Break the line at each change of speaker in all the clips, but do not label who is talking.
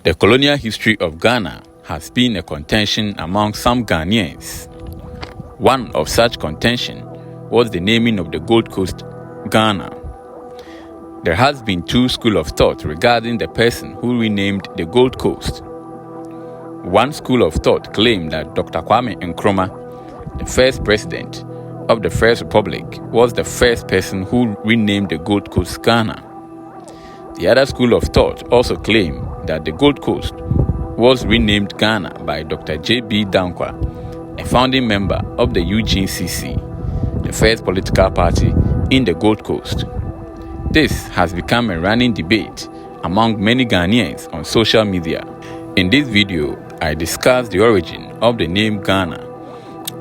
The colonial history of Ghana has been a contention among some Ghanaians. One of such contention was the naming of the Gold Coast, Ghana. There has been two schools of thought regarding the person who renamed the Gold Coast. One school of thought claimed that Dr. Kwame Nkrumah, the first president of the First Republic, was the first person who renamed the Gold Coast Ghana. The other school of thought also claimed that the Gold Coast was renamed Ghana by Dr. J.B. Danquah, a founding member of the UGCC, the first political party in the Gold Coast. This has become a running debate among many Ghanaians on social media. In this video, I discuss the origin of the name Ghana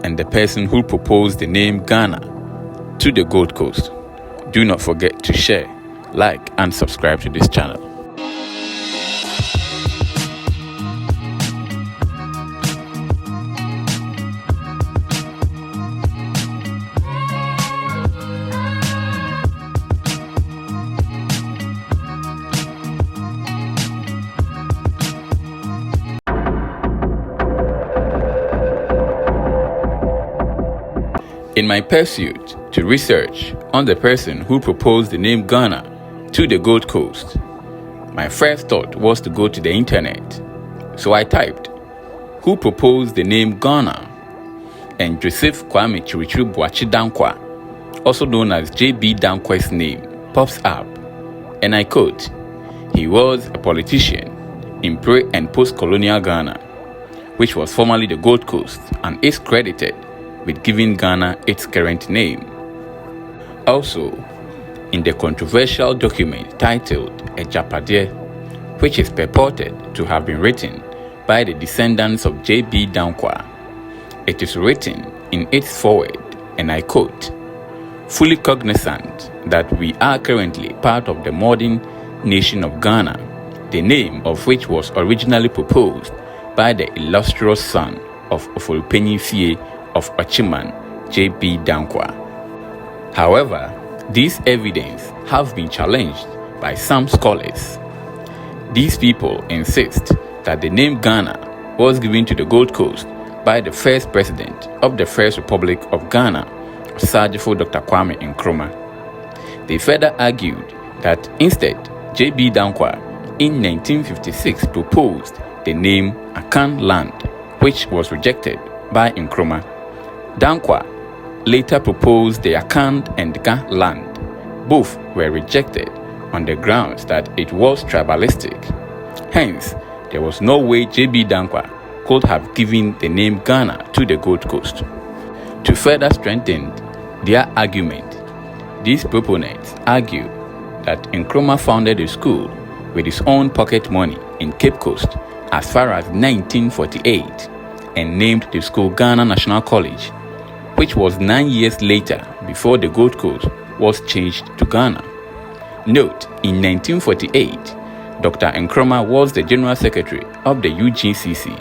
and the person who proposed the name Ghana to the Gold Coast. Do not forget to share, like, and subscribe to this channel. In my pursuit to research on the person who proposed the name Ghana to the Gold Coast, my first thought was to go to the internet. So I typed, "Who proposed the name Ghana?" And Joseph Kwame Chirichiri Boakye Danquah, also known as J.B. Danquah's name, pops up. And I quote, "He was a politician in pre- and post-colonial Ghana, which was formerly the Gold Coast, and is credited with giving Ghana its current name." Also, in the controversial document titled Ejapade, which is purported to have been written by the descendants of J.B. Danquah, it is written in its foreword, and I quote, "Fully cognizant that we are currently part of the modern nation of Ghana, the name of which was originally proposed by the illustrious son of Oforipenyi Fie of Achiman, J.B. Danquah. However, these evidence have been challenged by some scholars. These people insist that the name Ghana was given to the Gold Coast by the first president of the First Republic of Ghana, Osagyefo Dr. Kwame Nkrumah. They further argued that instead, J.B. Danquah in 1956 proposed the name Akan Land, which was rejected by Nkrumah. Danquah later proposed the Akan and Ga land. Both were rejected on the grounds that it was tribalistic. Hence, there was no way J.B. Danquah could have given the name Ghana to the Gold Coast. To further strengthen their argument, these proponents argue that Nkrumah founded a school with his own pocket money in Cape Coast as far as 1948 and named the school Ghana National College, which was 9 years later before the Gold Coast was changed to Ghana. Note, in 1948, Dr. Nkrumah was the General Secretary of the UGCC,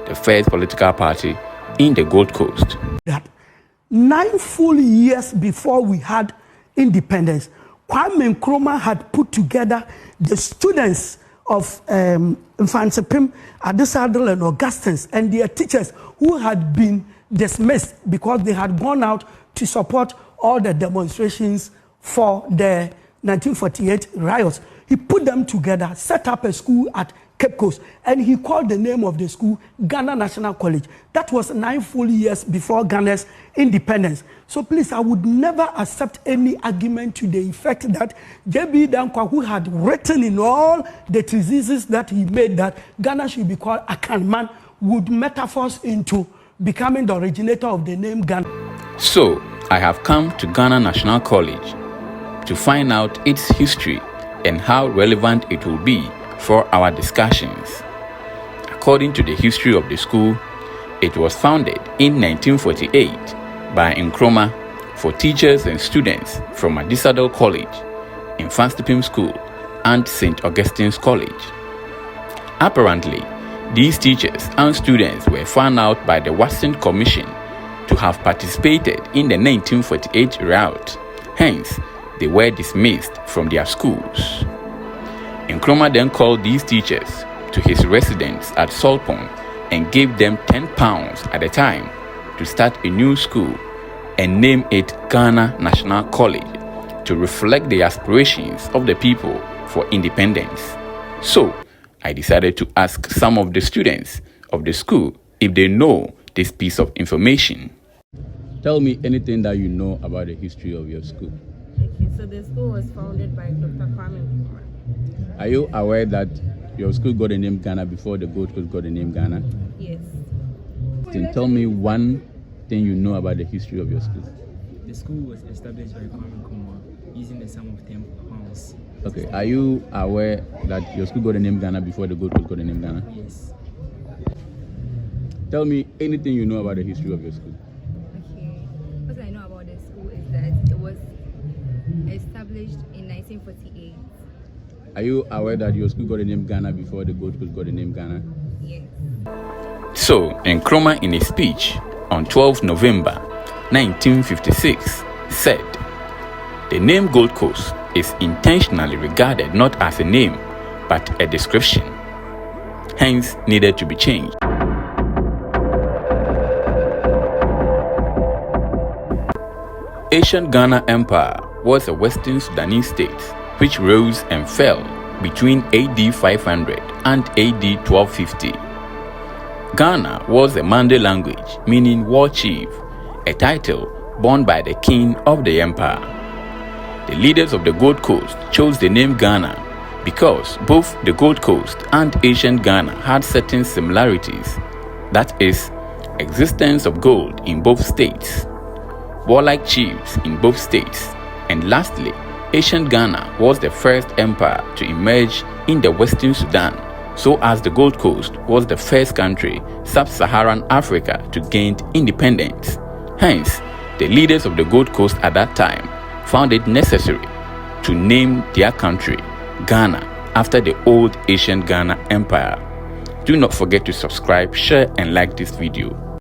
the first political party in the Gold Coast.
That 9 full years before we had independence, Kwame Nkrumah had put together the students of Mfantsipim, Adisadel and Augustins and their teachers who had been dismissed because they had gone out to support all the demonstrations for the 1948 riots. He put them together, set up a school at Cape Coast, and he called the name of the school Ghana National College. That was 9 full years before Ghana's independence. So please, I would never accept any argument to the effect that J.B. Danquah, who had written in all the treatises that he made that Ghana should be called Akanman, would metaphors into becoming the originator of the name Ghana.
So, I have come to Ghana National College to find out its history and how relevant it will be for our discussions. According to the history of the school, it was founded in 1948 by Nkrumah for teachers and students from Adisadel College, Mfantsipim School, and St. Augustine's College. Apparently, these teachers and students were found out by the Watson Commission to have participated in the 1948 riot. Hence, they were dismissed from their schools. Nkrumah then called these teachers to his residents at Solpon and gave them £10 at a time to start a new school and name it Ghana National College to reflect the aspirations of the people for independence. So, I decided to ask some of the students of the school if they know this piece of information. Tell me anything that you know about the history of your school.
Okay, so the school was founded by Dr. Kwame Nkrumah.
Are you aware that your school got the name Ghana before the Gold Coast got the name Ghana?
Yes.
Then tell me one thing you know about the history of your school.
The school was established by Kwame Nkrumah using the sum of £10.
Okay, are you aware that your school got the name Ghana before the Gold Coast got the name Ghana?
Yes.
Tell me anything you know about the history of your school.
Okay. What I know about the school is that it was established in 1948.
Are you aware that your school got the name Ghana before the Gold Coast got the name Ghana?
Yes.
So, Nkrumah in a speech on 12 November 1956 said, "The name Gold Coast is intentionally regarded not as a name but a description, hence needed to be changed." Ancient Ghana Empire was a Western Sudanese state which rose and fell between AD 500 and AD 1250. Ghana was a Mande language meaning war chief, a title borne by the king of the empire. The leaders of the Gold Coast chose the name Ghana because both the Gold Coast and ancient Ghana had certain similarities, that is, existence of gold in both states, warlike chiefs in both states, and lastly, ancient Ghana was the first empire to emerge in the Western Sudan, so as the Gold Coast was the first country, sub-Saharan Africa, to gain independence. Hence, the leaders of the Gold Coast at that time found it necessary to name their country Ghana after the old ancient Ghana Empire. Do not forget to subscribe, share and like this video.